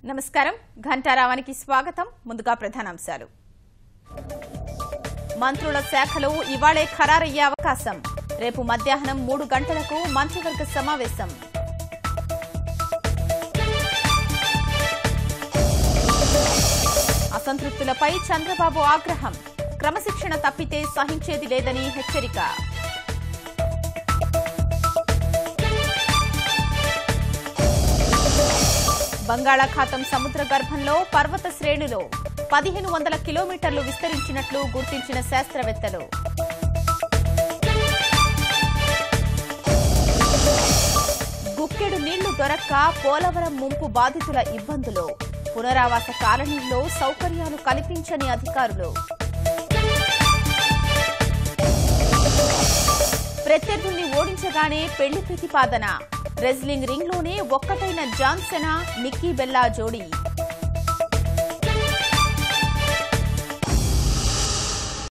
నమస్కారం ఘంటారావానికి స్వాగతం ముందుగా ప్రధానాంశాలు మంత్రుల శాఖలో ఇవాళే ఖరారయ్యే అవకాశం రేపు మధ్యాహ్నం 3 గంటలకు మంత్రివర్గ సమావేశం అసంతృప్తులపై చంద్రబాబు ఆగ్రహం క్రమశిక్షణ తప్పితే సహించేది లేదని హెచ్చరిక బంగాళాఖాతం సముద్ర గర్భంలో పర్వత శ్రేణులో 1500 కిలోమీటర్లు విస్తరించినట్లు గుర్తించిన శాస్త్రవేత్తలు గుక్కెడు నీళ్లు దొరక్క పోలవరం ముంపు బాధితుల ఇబ్బందులు పునరావాస కాలనీల్లో సౌకర్యాలు కల్పించని అధికారులు ప్రత్యర్థుల్ని ఓడించగానే పెళ్లి ప్రతిపాదన రెజ్లింగ్ రింగ్లోనే ఒక్కటైన జాన్సెనా నిక్కీ బెల్లా జోడీ